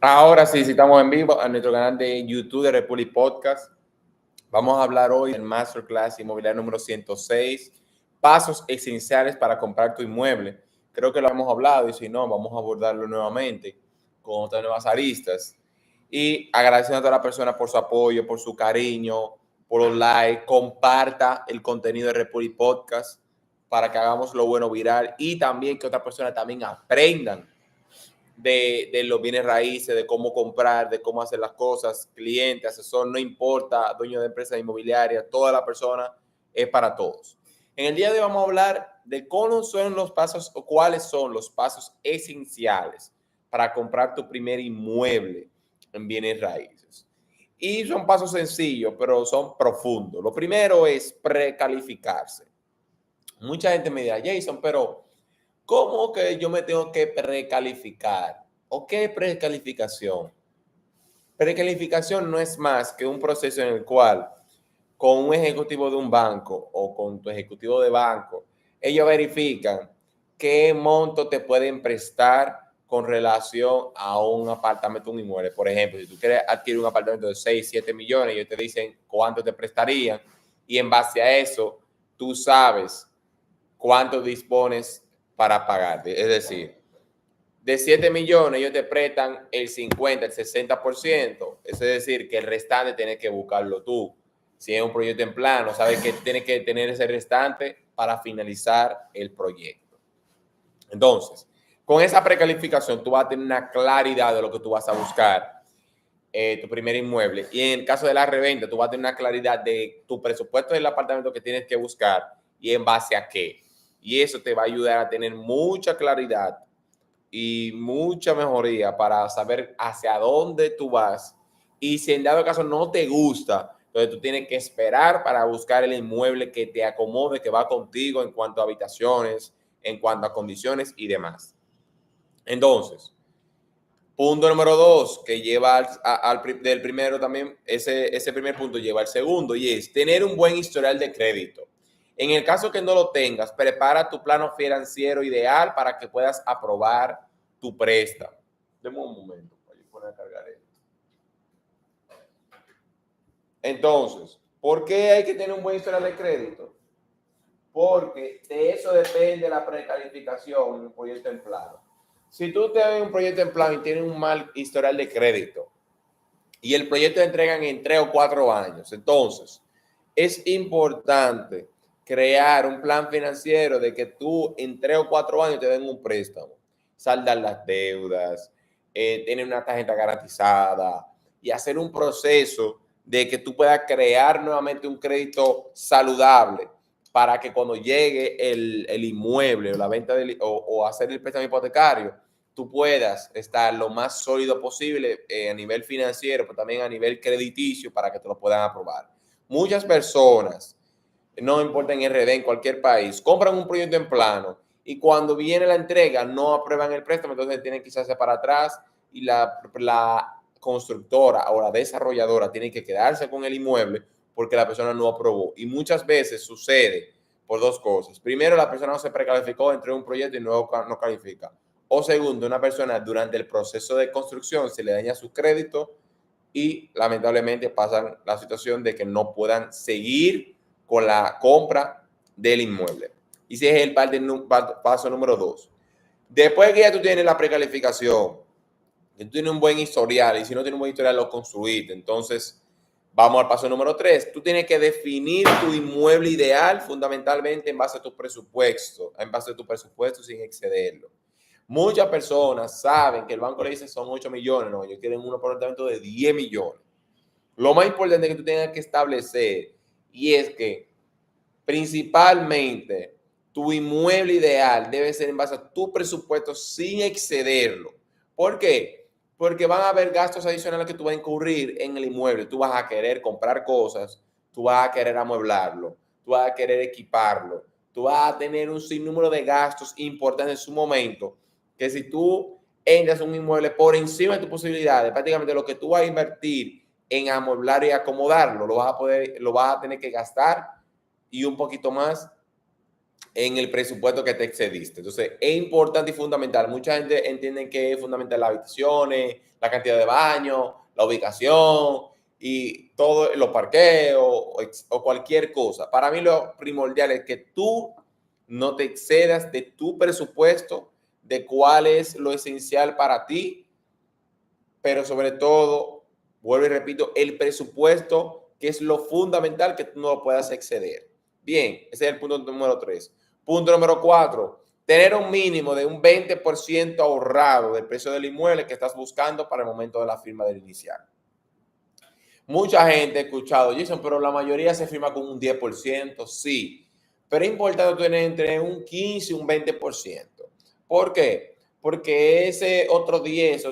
Ahora sí, estamos en vivo en nuestro canal de YouTube de Republic Podcast. Vamos a hablar hoy del Masterclass Inmobiliario número 106, pasos esenciales para comprar tu inmueble. Creo que lo hemos hablado y si no, vamos a abordarlo nuevamente con otras nuevas aristas. Y agradeciendo a todas las personas por su apoyo, por su cariño, por los likes. Comparta el contenido de Republic Podcast para que hagamos lo bueno viral y también que otras personas también aprendan de los bienes raíces, de cómo comprar, de cómo hacer las cosas, cliente, asesor, no importa, dueño de empresa inmobiliaria, toda la persona es para todos. En el día de hoy vamos a hablar de cómo son los pasos o cuáles son los pasos esenciales para comprar tu primer inmueble en bienes raíces. Y son pasos sencillos, pero son profundos. Lo primero es precalificarse. Mucha gente me dirá, Jason, pero ¿cómo que yo me tengo que precalificar? ¿O qué es precalificación? Precalificación no es más que un proceso en el cual con un ejecutivo de un banco o con tu ejecutivo de banco, ellos verifican qué monto te pueden prestar con relación a un apartamento, un inmueble. Por ejemplo, si tú quieres adquirir un apartamento de 6, 7 millones, ellos te dicen cuánto te prestarían y en base a eso, tú sabes cuánto dispones para pagarte. Es decir, de 7 millones ellos te prestan el 50, el 60%. Eso es decir, que el restante tienes que buscarlo tú. Si es un proyecto en plano, sabes que tienes que tener ese restante para finalizar el proyecto. Entonces, con esa precalificación tú vas a tener una claridad de lo que tú vas a buscar, tu primer inmueble. Y en el caso de la reventa, tú vas a tener una claridad de tu presupuesto del apartamento que tienes que buscar y en base a qué. Y eso te va a ayudar a tener mucha claridad y mucha mejoría para saber hacia dónde tú vas. Y si en dado caso no te gusta, entonces tú tienes que esperar para buscar el inmueble que te acomode, que va contigo en cuanto a habitaciones, en cuanto a condiciones y demás. Entonces, punto número 2, que lleva del primero también, ese primer punto lleva al segundo, y es tener un buen historial de crédito. En el caso que no lo tengas, prepara tu plano financiero ideal para que puedas aprobar tu préstamo. Deme un momento para yo poner a cargar esto. Entonces, ¿por qué hay que tener un buen historial de crédito? Porque de eso depende la precalificación en un proyecto en plano. Si tú tienes un proyecto en plano y tienes un mal historial de crédito y el proyecto te entregan en 3 o 4 años, entonces es importante crear un plan financiero de que tú en 3 o 4 años te den un préstamo, saldar las deudas, tener una tarjeta garantizada y hacer un proceso de que tú puedas crear nuevamente un crédito saludable para que cuando llegue el inmueble o la venta o hacer el préstamo hipotecario, tú puedas estar lo más sólido posible a nivel financiero, pero también a nivel crediticio para que te lo puedan aprobar. Muchas personas, no importa en RD, en cualquier país, compran un proyecto en plano y cuando viene la entrega no aprueban el préstamo, entonces tienen que irse para atrás y la constructora o la desarrolladora tiene que quedarse con el inmueble porque la persona no aprobó. Y muchas veces sucede por dos cosas. Primero, la persona no se precalificó, entró en un proyecto y no califica. O segundo, una persona durante el proceso de construcción se le daña su crédito y lamentablemente pasan la situación de que no puedan seguir con la compra del inmueble. Y ese es el paso número 2. Después que ya tú tienes la precalificación, que tú tienes un buen historial, y si no tienes un buen historial lo construiste, entonces vamos al paso número 3. Tú tienes que definir tu inmueble ideal fundamentalmente en base a tu presupuesto sin excederlo. Muchas personas saben que el banco le dice son 8 millones, no, ellos quieren un apartamento de 10 millones. Lo más importante que tú tengas que establecer y es que principalmente tu inmueble ideal debe ser en base a tu presupuesto sin excederlo. ¿Por qué? Porque van a haber gastos adicionales que tú vas a incurrir en el inmueble. Tú vas a querer comprar cosas, tú vas a querer amueblarlo, tú vas a querer equiparlo, tú vas a tener un sinnúmero de gastos importantes en su momento que si tú entras a un inmueble por encima de tus posibilidades, prácticamente lo que tú vas a invertir en amueblar y acomodarlo, lo vas a tener que gastar y un poquito más en el presupuesto que te excediste. Entonces, es importante y fundamental. Mucha gente entiende que es fundamental las habitaciones, la cantidad de baños, la ubicación y todo, los parqueos o cualquier cosa. Para mí lo primordial es que tú no te excedas de tu presupuesto, de cuál es lo esencial para ti, pero sobre todo, vuelvo y repito, el presupuesto, que es lo fundamental que tú no lo puedas exceder. Bien, ese es el punto número 3. Punto número 4, tener un mínimo de un 20% ahorrado del precio del inmueble que estás buscando para el momento de la firma del inicial. Mucha gente ha escuchado, Jason, pero la mayoría se firma con un 10%, sí, pero es importante tener entre un 15 y un 20%. ¿Por qué? Porque ese otro 10,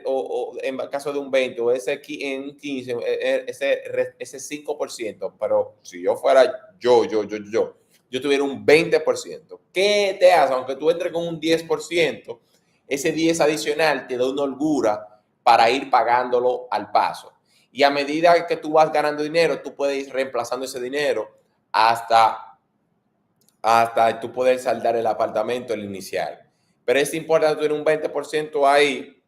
o en caso de un 20, o ese en un 15, ese 5%, pero si yo fuera yo tuviera un 20%. ¿Qué te hace? Aunque tú entres con un 10%, ese 10 adicional te da una holgura para ir pagándolo al paso. Y a medida que tú vas ganando dinero, tú puedes ir reemplazando ese dinero hasta tú poder saldar el apartamento, el inicial. Pero es importante tener un 20% ahí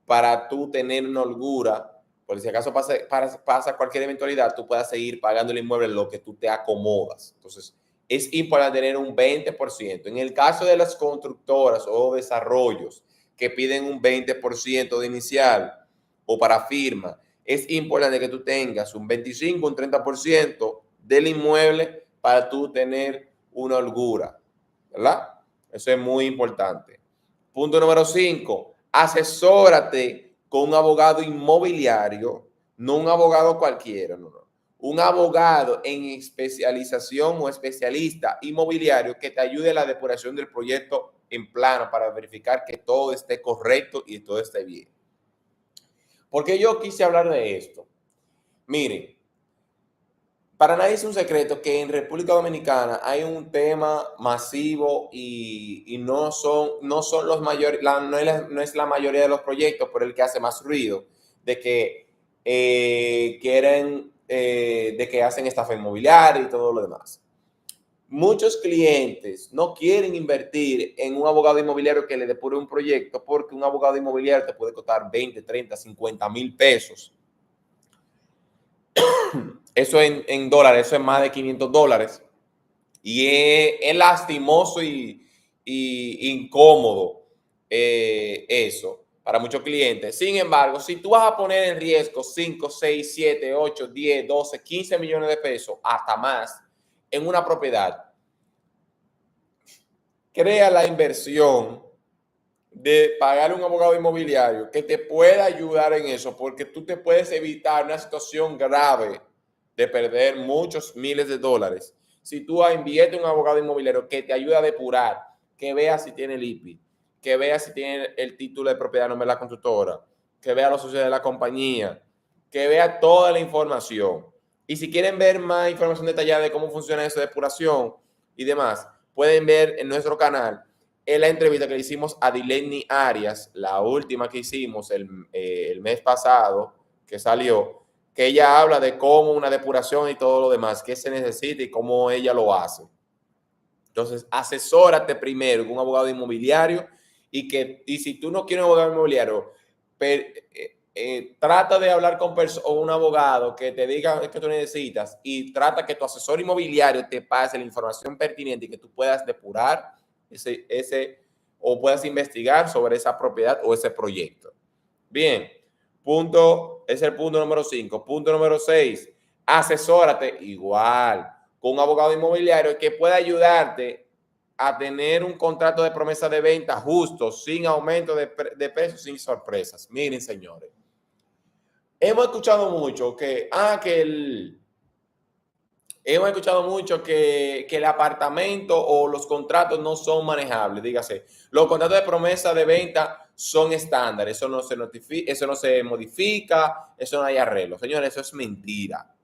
para tú tener una holgura, por si acaso pasa cualquier eventualidad, tú puedas seguir pagando el inmueble lo que tú te acomodas. Entonces, es importante tener un 20%. En el caso de las constructoras o desarrollos que piden un 20% de inicial o para firma, es importante que tú tengas un 25, un 30% del inmueble para tú tener una holgura, ¿verdad? Eso es muy importante. Punto número 5, asesórate con un abogado inmobiliario, no un abogado cualquiera, no. Un abogado en especialización o especialista inmobiliario que te ayude a la depuración del proyecto en plano para verificar que todo esté correcto y todo esté bien. ¿Por qué yo quise hablar de esto? Miren, para nadie es un secreto que en República Dominicana hay un tema masivo y no son los mayores, no es la mayoría de los proyectos por el que hace más ruido, de que de que hacen estafa inmobiliaria y todo lo demás. Muchos clientes no quieren invertir en un abogado inmobiliario que le depure un proyecto porque un abogado inmobiliario te puede costar 20, 30, 50 mil pesos. Eso en dólares, eso es más de $500. Y es lastimoso y incómodo eso para muchos clientes. Sin embargo, si tú vas a poner en riesgo 5, 6, 7, 8, 10, 12, 15 millones de pesos, hasta más, en una propiedad, crea la inversión de pagar un abogado inmobiliario que te pueda ayudar en eso, porque tú te puedes evitar una situación grave de perder muchos miles de dólares. Si tú inviertes un abogado inmobiliario que te ayuda a depurar, que vea si tiene el IPI, que vea si tiene el título de propiedad, nombre de la constructora, que vea los socios de la compañía, que vea toda la información. Y si quieren ver más información detallada de cómo funciona esa depuración y demás, pueden ver en nuestro canal en la entrevista que le hicimos a Dileni Arias, la última que hicimos el mes pasado, que salió, que ella habla de cómo una depuración y todo lo demás, qué se necesita y cómo ella lo hace. Entonces, asesórate primero con un abogado inmobiliario y si tú no quieres un abogado inmobiliario, trata de hablar con un abogado que te diga qué tú necesitas y trata que tu asesor inmobiliario te pase la información pertinente y que tú puedas depurar o puedas investigar sobre esa propiedad o ese proyecto. Bien, es el punto número 5. Punto número 6, asesórate igual con un abogado inmobiliario que pueda ayudarte a tener un contrato de promesa de venta justo, sin aumento de precios, sin sorpresas. Miren, señores, hemos escuchado mucho hemos escuchado mucho que el apartamento o los contratos no son manejables. Dígase, los contratos de promesa de venta son estándares. Eso no se notifica, eso no se modifica, eso no hay arreglo. Señores, eso es mentira.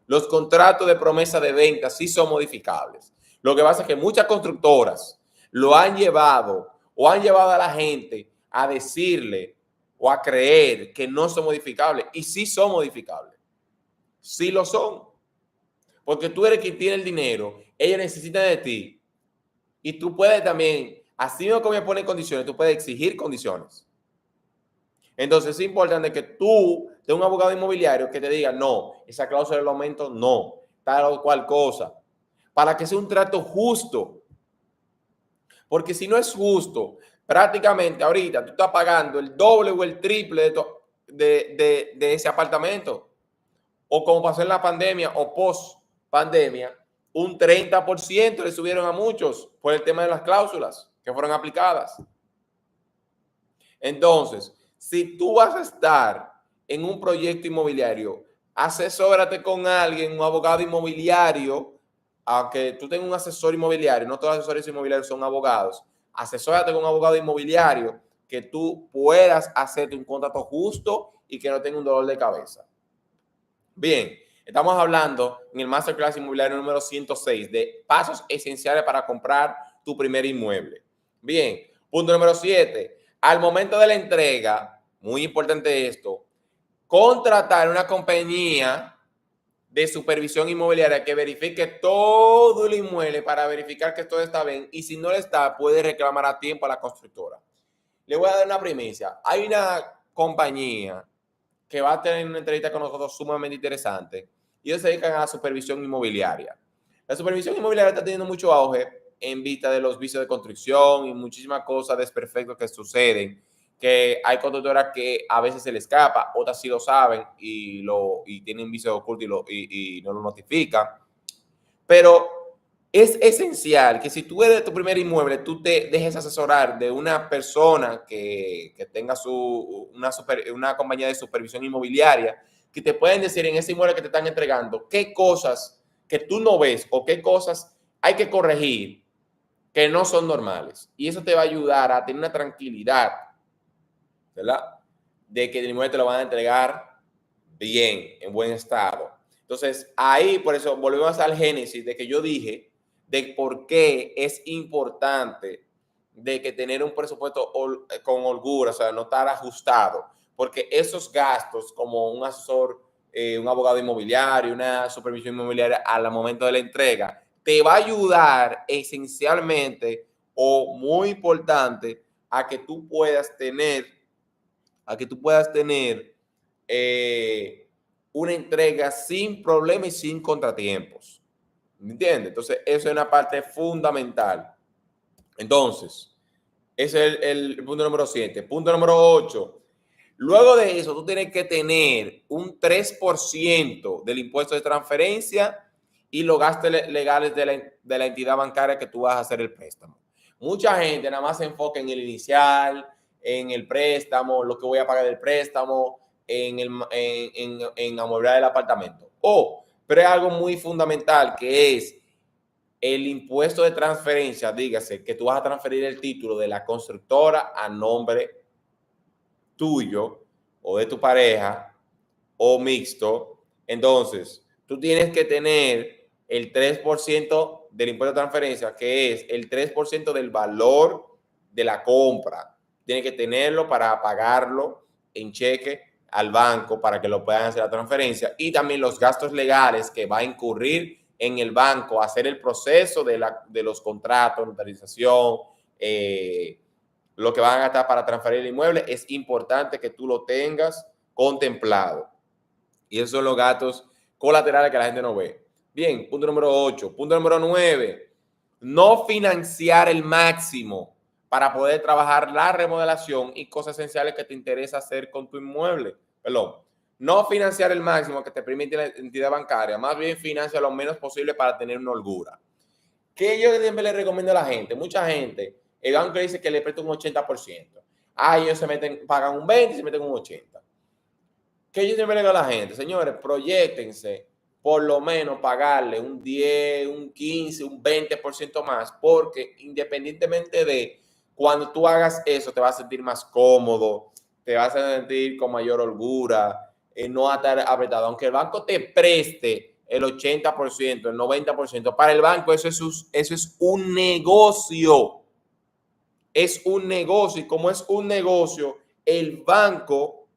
Los contratos de promesa de venta sí son modificables. Lo que pasa es que muchas constructoras lo han llevado o han llevado a la gente a decirle o a creer que no son modificables. Y sí son modificables. Sí lo son. Porque tú eres quien tiene el dinero, ella necesita de ti Y tú puedes también, así mismo como me ponen condiciones, tú puedes exigir condiciones. Entonces es importante que tú tengas un abogado inmobiliario que te diga, no, esa cláusula del aumento no, tal o cual cosa, para que sea un trato justo. Porque si no es justo, prácticamente ahorita tú estás pagando el doble o el triple de ese apartamento. O como pasó en la pandemia o post pandemia, un 30% le subieron a muchos por el tema de las cláusulas que fueron aplicadas. Entonces, si tú vas a estar en un proyecto inmobiliario, asesórate con alguien, un abogado inmobiliario, aunque tú tengas un asesor inmobiliario, no todos los asesores inmobiliarios son abogados, asesórate con un abogado inmobiliario que tú puedas hacerte un contrato justo y que no tenga un dolor de cabeza. Bien, estamos hablando en el Masterclass Inmobiliario número 106 de pasos esenciales para comprar tu primer inmueble. Bien, punto número 7. Al momento de la entrega, muy importante esto, contratar una compañía de supervisión inmobiliaria que verifique todo el inmueble para verificar que todo está bien y si no lo está, puede reclamar a tiempo a la constructora. Le voy a dar una primicia. Hay una compañía que va a tener una entrevista con nosotros sumamente interesante y ellos se dedican a la supervisión inmobiliaria. La supervisión inmobiliaria está teniendo mucho auge en vista de los vicios de construcción y muchísimas cosas desperfectos que suceden, que hay constructoras que a veces se les escapa, otras sí lo saben y tienen vicios ocultos y no lo notifican. Pero es esencial que si tú eres tu primer inmueble, tú te dejes asesorar de una persona que tenga una compañía de supervisión inmobiliaria que te pueden decir en ese inmueble que te están entregando qué cosas que tú no ves o qué cosas hay que corregir que no son normales. Y eso te va a ayudar a tener una tranquilidad, ¿verdad? De que el inmueble te lo van a entregar bien, en buen estado. Entonces, ahí, por eso, volvemos al génesis de que yo dije de por qué es importante de que tener un presupuesto con holgura, o sea, no estar ajustado, porque esos gastos, como un asesor, un abogado inmobiliario, una supervisión inmobiliaria al momento de la entrega, te va a ayudar esencialmente o muy importante a que tú puedas tener, eh, una entrega sin problemas y sin contratiempos. ¿Me entiendes? Entonces, eso es una parte fundamental. Entonces, ese es el punto número 7. Punto número 8. Luego de eso, tú tienes que tener un 3% del impuesto de transferencia y los gastos legales de la entidad bancaria que tú vas a hacer el préstamo. Mucha gente nada más se enfoca en el inicial, en el préstamo, lo que voy a pagar del préstamo, en amueblar el apartamento. Pero es algo muy fundamental que es el impuesto de transferencia, dígase que tú vas a transferir el título de la constructora a nombre tuyo o de tu pareja o mixto. Entonces, tú tienes que tener el 3% del impuesto de transferencia, que es el 3% del valor de la compra. Tienes que tenerlo para pagarlo en cheque al banco para que lo puedan hacer la transferencia y también los gastos legales que va a incurrir en el banco, hacer el proceso de los contratos, notarización, lo que van a gastar para transferir el inmueble, es importante que tú lo tengas contemplado. Y esos son los gastos colaterales que la gente no ve. Bien, punto número 8. Punto número 9. No financiar el máximo para poder trabajar la remodelación y cosas esenciales que te interesa hacer con tu inmueble. Perdón. No financiar el máximo que te permite la entidad bancaria, más bien financia lo menos posible para tener una holgura. ¿Qué yo siempre le recomiendo a la gente? Mucha gente, el banco le dice que le presta un 80%. Ellos pagan un 20 y se meten un 80%. ¿Qué yo siempre le digo a la gente? Señores, proyectense por lo menos pagarle un 10, un 15, un 20% más, porque independientemente de cuando tú hagas eso, te vas a sentir más cómodo, te vas a sentir con mayor holgura, no vas a estar apretado. Aunque el banco te preste el 80%, el 90%, para el banco eso es un negocio. Es un negocio y como es un negocio, el banco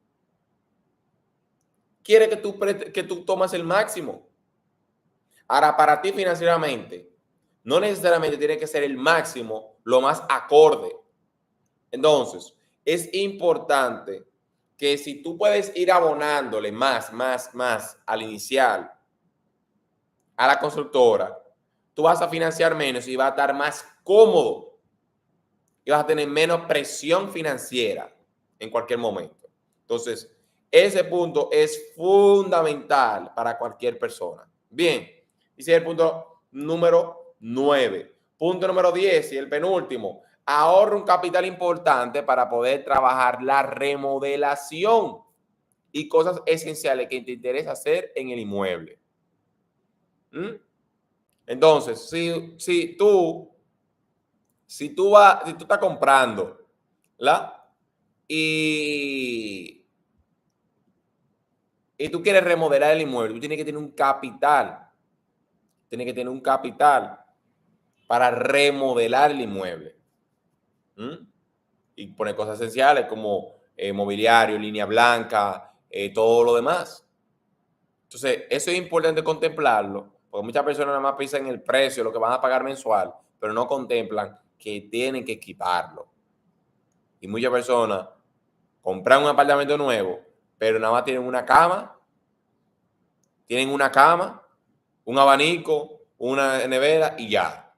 quiere que tú tomes el máximo. Ahora, para ti financieramente, No necesariamente tiene que ser el máximo, lo más acorde. Entonces, es importante que si tú puedes ir abonándole más al inicial, a la constructora, tú vas a financiar menos y vas a estar más cómodo y vas a tener menos presión financiera en cualquier momento. Entonces, ese punto es fundamental para cualquier persona. Bien, ese es el punto número 9. Punto número 10 y el penúltimo. Ahorra un capital importante para poder trabajar la remodelación y cosas esenciales que te interesa hacer en el inmueble. ¿Mm? Entonces, si tú estás comprando, ¿la? Y, y tú quieres remodelar el inmueble, tú tienes que tener un capital. Tienes que tener un capital para remodelar el inmueble. ¿Mm? Y poner cosas esenciales como mobiliario, línea blanca, todo lo demás. Entonces, eso es importante contemplarlo, porque muchas personas nada más piensan en el precio, lo que van a pagar mensual, pero no contemplan que tienen que equiparlo. Y muchas personas compran un apartamento nuevo, pero nada más tienen una cama, un abanico, una nevera y ya.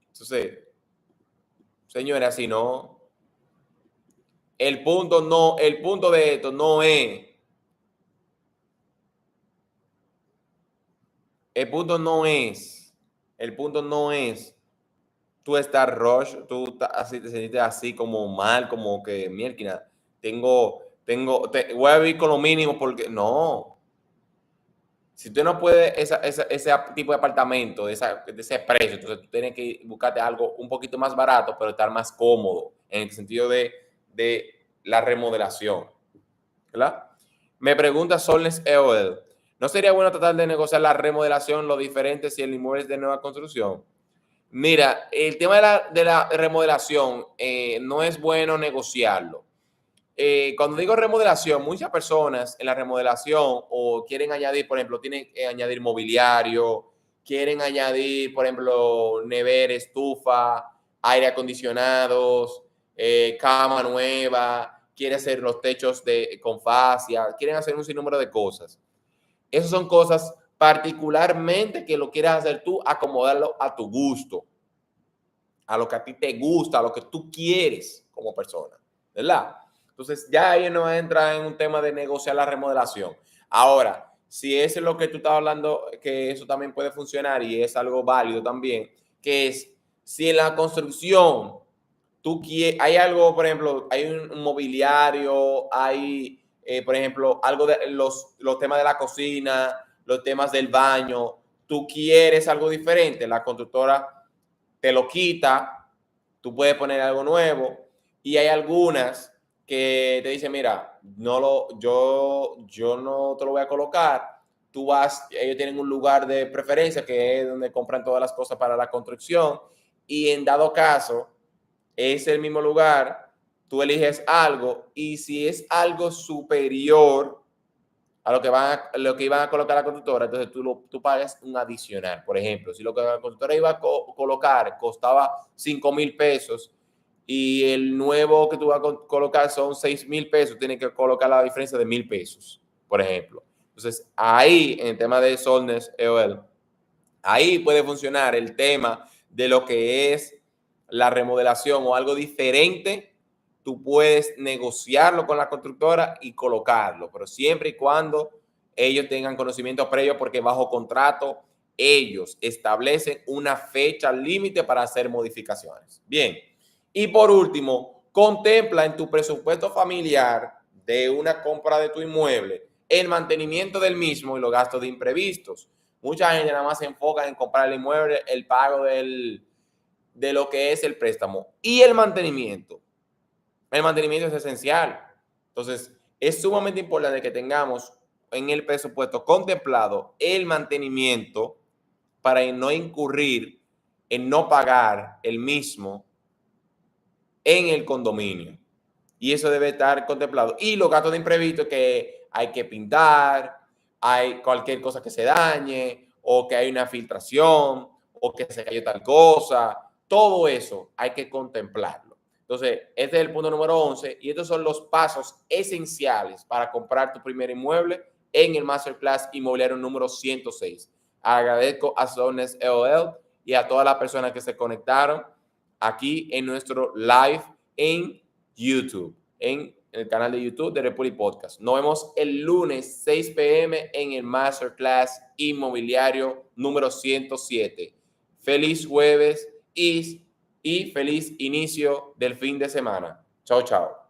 Entonces, señores, así no. El punto de esto no es, el punto no es, el punto no es tú estás rush, tú así, te sientes así como mal, como que, mierda, voy a vivir con lo mínimo porque, no. Si tú no puedes ese tipo de apartamento, de ese precio, entonces tú tienes que buscarte algo un poquito más barato, pero estar más cómodo en el sentido de la remodelación, ¿verdad? Me pregunta Solnes EOL, ¿no sería bueno tratar de negociar la remodelación, lo diferente si el inmueble es de nueva construcción? Mira, el tema de la remodelación no es bueno negociarlo. Cuando digo remodelación, muchas personas en la remodelación o quieren añadir, por ejemplo, tienen que añadir mobiliario, quieren añadir, por ejemplo, nevera, estufa, aire acondicionados, cama nueva, quieren hacer los techos con fascia, quieren hacer un sinnúmero de cosas. Esas son cosas particularmente que lo quieras hacer tú, acomodarlo a tu gusto, a lo que a ti te gusta, a lo que tú quieres como persona, ¿verdad? Entonces ya ahí no entra en un tema de negociar la remodelación. Ahora, si eso es lo que tú estás hablando, que eso también puede funcionar y es algo válido también, que es si en la construcción hay algo, por ejemplo, hay un mobiliario, hay, por ejemplo, algo de los temas de la cocina, los temas del baño, tú quieres algo diferente, la constructora te lo quita, tú puedes poner algo nuevo y hay algunas que te dicen, mira, yo no te lo voy a colocar, ellos tienen un lugar de preferencia que es donde compran todas las cosas para la construcción y en dado caso es el mismo lugar, tú eliges algo y si es algo superior a lo que iban a colocar la constructora, entonces tú pagas un adicional. Por ejemplo, si lo que la constructora iba a colocar costaba 5,000 pesos y el nuevo que tú vas a colocar son 6,000 pesos, tienes que colocar la diferencia de 1,000 pesos, por ejemplo. Entonces, ahí, en el tema de Solnes EOL, ahí puede funcionar el tema de lo que es la remodelación o algo diferente. Tú puedes negociarlo con la constructora y colocarlo, pero siempre y cuando ellos tengan conocimiento previo, porque bajo contrato ellos establecen una fecha límite para hacer modificaciones. Bien, y por último, contempla en tu presupuesto familiar de una compra de tu inmueble el mantenimiento del mismo y los gastos de imprevistos. Mucha gente nada más se enfoca en comprar el inmueble, el pago de lo que es el préstamo y el mantenimiento. El mantenimiento es esencial. Entonces, es sumamente importante que tengamos en el presupuesto contemplado el mantenimiento para no incurrir en no pagar el mismo en el condominio. Y eso debe estar contemplado. Y los gastos de imprevisto que hay que pintar, hay cualquier cosa que se dañe o que hay una filtración o que se cayó tal cosa. Todo eso hay que contemplarlo. Entonces, este es el punto número 11 y estos son los pasos esenciales para comprar tu primer inmueble en el Masterclass Inmobiliario número 106. Agradezco a Zones EOL y a todas las personas que se conectaron aquí en nuestro live en YouTube, en el canal de YouTube de República Podcast. Nos vemos el lunes 6 p.m. en el Masterclass Inmobiliario número 107. Feliz jueves y feliz inicio del fin de semana. Chao, chao.